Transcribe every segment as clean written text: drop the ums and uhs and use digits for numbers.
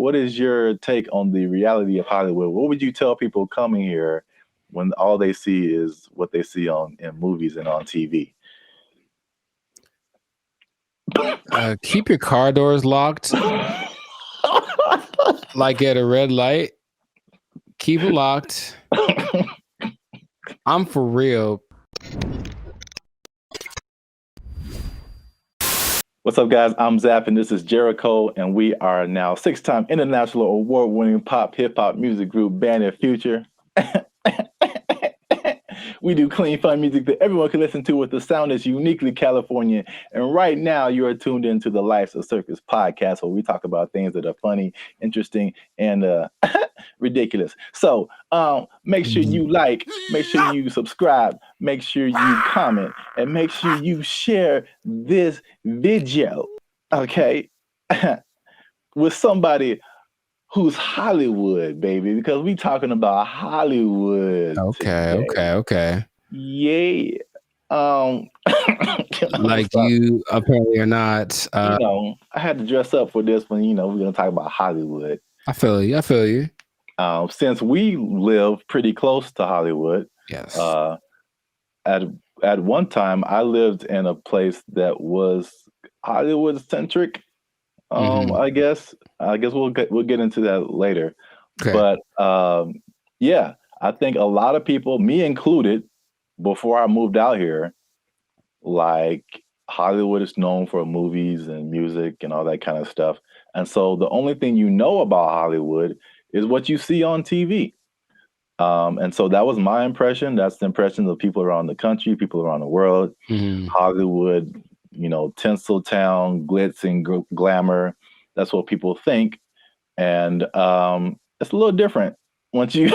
what is your take on the reality of Hollywood? What would you tell people coming here when all they see is what they see on in movies and on TV? Keep your car doors locked, like at a red light. Keep them locked. I'm for real. What's up, guys? I'm Zap, and this is Jericho, and we are now six-time international award-winning pop hip-hop music group Band of Future. We do clean, fun music that everyone can listen to with the sound that's uniquely Californian. And right now, you are tuned into the Life's a Circus podcast, where we talk about things that are funny, interesting, and ridiculous. So make sure you like, make sure you subscribe, make sure you comment, and make sure you share this video, okay, with somebody who's Hollywood, baby, because we talking about Hollywood. Okay. Yeah. Like you apparently are not. I had to dress up for this one. We're gonna talk about Hollywood. I feel you. Since we live pretty close to Hollywood, yes. At one time, I lived in a place that was Hollywood centric. I guess we'll get into that later. Okay. But yeah, I think a lot of people, me included, before I moved out here, like Hollywood is known for movies and music and all that kind of stuff. And so the only thing you know about Hollywood is what you see on TV. And so that was my impression. That's the impression of people around the country, people around the world. Hollywood, Tinseltown, glitz and glamour. That's what people think. And it's a little different once you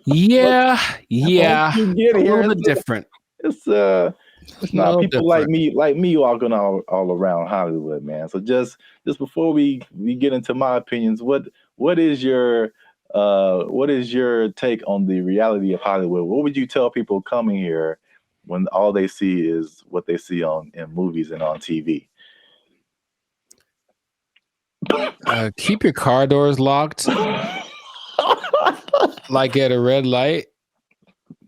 yeah once you get a here, little bit different. It's not people different. like me walking all around Hollywood, man. So just before we get into my opinions, what is your take on the reality of Hollywood? What would you tell people coming here when all they see is what they see in movies and on TV? Keep your car doors locked, like at a red light.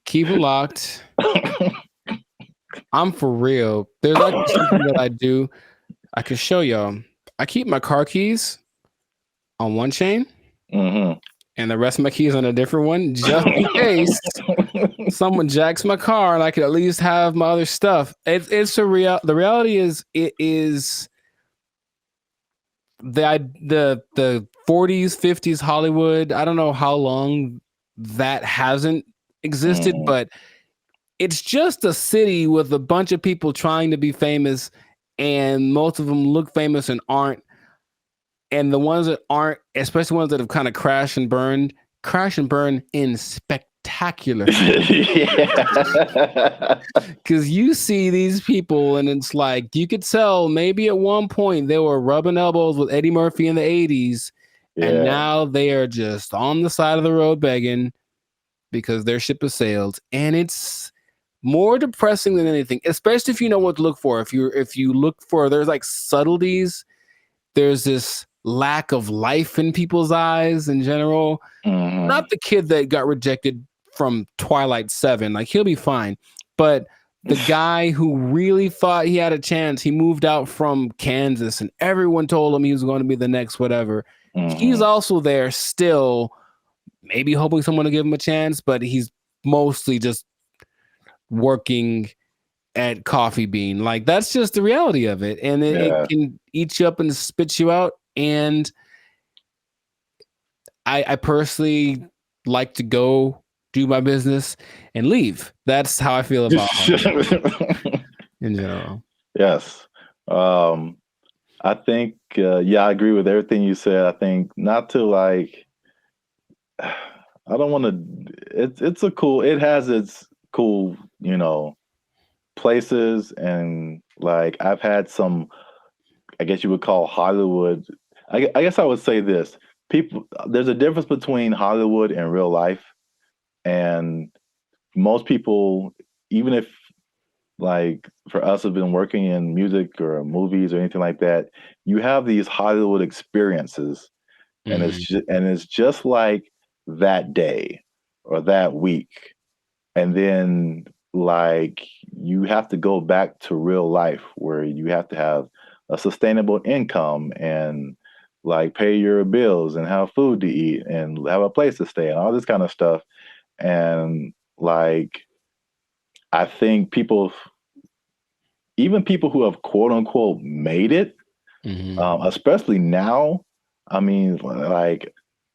Keep them locked. I'm for real. There's actually something that I do. I can show y'all. I keep my car keys on one chain, and the rest of my keys on a different one, just in case someone jacks my car, and I could at least have my other stuff. It's a real. The reality is, it is the 40s, 50s Hollywood. I don't know how long that hasn't existed, but it's just a city with a bunch of people trying to be famous, and most of them look famous and aren't. And the ones that aren't, especially ones that have kind of crash and burn in spectacular. Because you see these people, and it's like you could tell maybe at one point they were rubbing elbows with Eddie Murphy in the 80s, and now they are just on the side of the road begging because their ship has sailed. And it's more depressing than anything, especially if you know what to look for. If you look for, there's like subtleties. There's this lack of life in people's eyes in general. Not the kid that got rejected from Twilight 7. Like, he'll be fine. But the guy who really thought he had a chance, he moved out from Kansas and everyone told him he was going to be the next whatever. He's also there still, maybe hoping someone will give him a chance, but he's mostly just working at Coffee Bean. Like, that's just the reality of it. And it can eat you up and spit you out. And I personally like to go do my business and leave. That's how I feel about in general. Yes. I think, I agree with everything you said. I think not to like, I don't want to, it has its cool, places, and like I've had some, I guess you would call Hollywood. I guess I would say this: there's a difference between Hollywood and real life, and most people, even if like for us who've been working in music or movies or anything like that, you have these Hollywood experiences, and Mhm. it's just like that day or that week, and then like you have to go back to real life where you have to have a sustainable income and like pay your bills and have food to eat and have a place to stay and all this kind of stuff. And like I think people, even people who have quote unquote made it, Mhm. especially now, I mean, like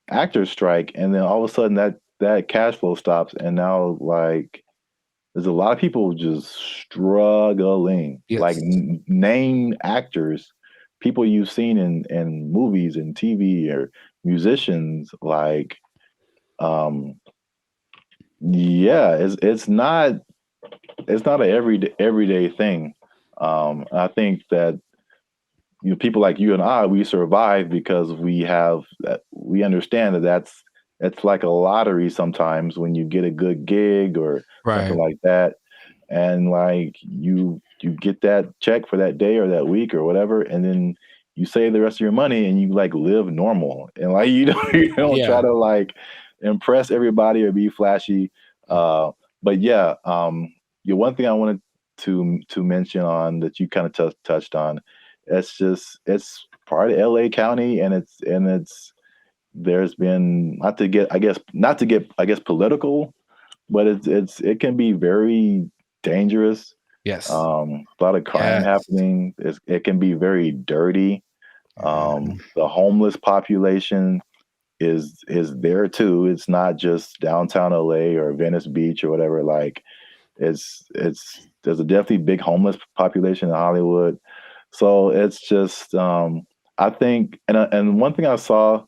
actors strike, and then all of a sudden that cash flow stops, and now like there's a lot of people just struggling. Like Yes. name actors, people you've seen in movies and TV or musicians, like yeah, it's not an everyday thing. I think that people like you and I, we survive because we understand that it's like a lottery sometimes when you get a good gig or something Right. like that, and like you get that check for that day or that week or whatever, and then you save the rest of your money and you like live normal and like you don't you don't try Yeah. to like impress everybody or be flashy. Uh, but yeah, one thing I wanted to mention on that you kind of touched on, it's part of LA County, and it's there's been not to get I guess political, but it can be very dangerous. Yes. A lot of crime Yes. happening. It can be very dirty. Mhm. The homeless population is there too. It's not just downtown LA or Venice Beach or whatever. Like it's there's a definitely big homeless population in Hollywood. So it's just I think, and one thing I saw,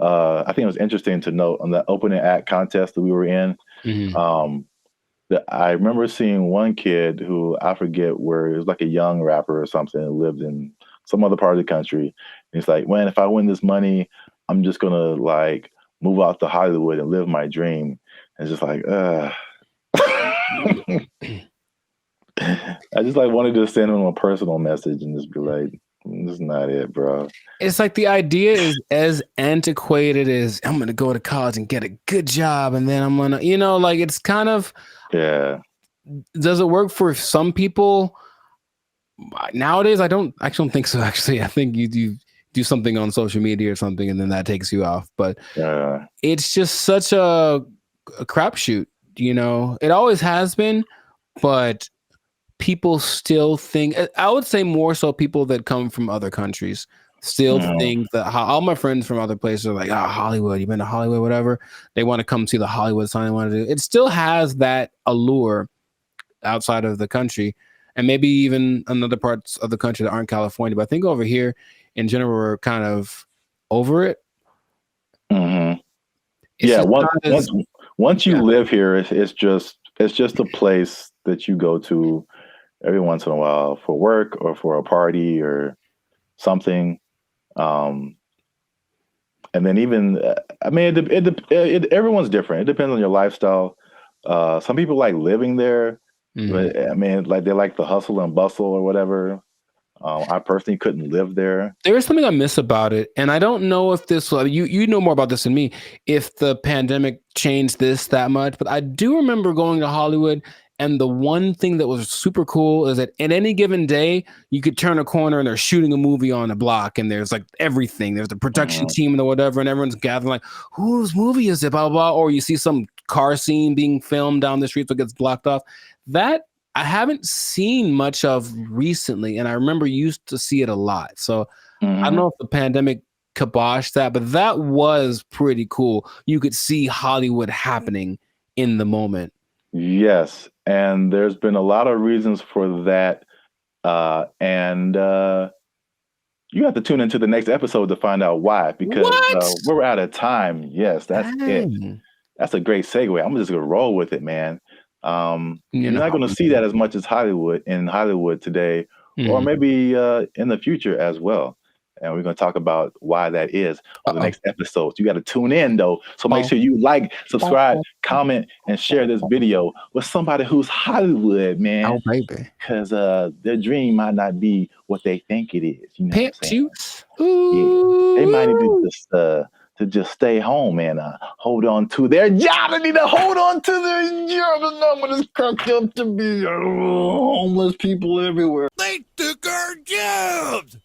I think it was interesting to note on the opening act contest that we were in. Mhm. Um, that I remember seeing one kid who I forget where it was like a young rapper or something that lived in some other part of the country. And he's like, man, if I win this money, I'm just gonna like move out to Hollywood and live my dream. And it's just like, I just like wanted to send him a personal message and just be like, "This is not it, bro." It's like the idea is as antiquated as I'm gonna go to college and get a good job, and then I'm gonna, like it's kind of, Yeah. does it work for some people? Nowadays, I don't think so. Actually, I think you do something on social media or something, and then that takes you off. But Yeah. it's just such a crapshoot. It always has been, but people still think. I would say more so people that come from other countries still Mhm. think that all my friends from other places are like, oh, Hollywood, you've been to Hollywood, whatever. They want to come see the Hollywood sign. They want to do. It still has that allure outside of the country, and maybe even in other parts of the country that aren't California. But I think over here, in general, we're kind of over it. Mhm. It's Yeah, just not as once you yeah. live here, it's just a place that you go to every once in a while for work or for a party or something. Um, and then even I mean, everyone's different. It depends on your lifestyle. Some people like living there, Mhm. but I mean, like they like the hustle and bustle or whatever. I personally couldn't live there. There is something I miss about it, and I don't know if this you know more about this than me, if the pandemic changed this that much, but I do remember going to Hollywood, and the one thing that was super cool is that at any given day, you could turn a corner and they're shooting a movie on a block, and there's like everything. There's the production Mhm. team and the whatever, and everyone's gathering like, whose movie is it? Blah blah blah. Or you see some car scene being filmed down the street that gets blocked off. That I haven't seen much of recently, and I remember used to see it a lot. So I don't Mhm. know if the pandemic kiboshed that, but that was pretty cool. You could see Hollywood happening in the moment. Yes, and there's been a lot of reasons for that, and you have to tune into the next episode to find out why. Because What? we're out of time. Yes, that's it. Dang. That's a great segue. I'm just gonna roll with it, man. You know You're not how gonna we see do. that as much as Hollywood today, or Mhm. maybe in the future as well. and we're going to talk about why that is for the Uh-oh. next episode. You got to tune in though. So make sure you like, subscribe, comment, and share this video with somebody who's Hollywood, man. Oh, baby. Because their dream might not be what they think it is. You know Pimp what I'm saying? juice. Yeah. They might need Ooh. to just stay home and hold on to their job. They need to hold on to their job. And not when it's cracked up to be homeless people everywhere. They took our jobs.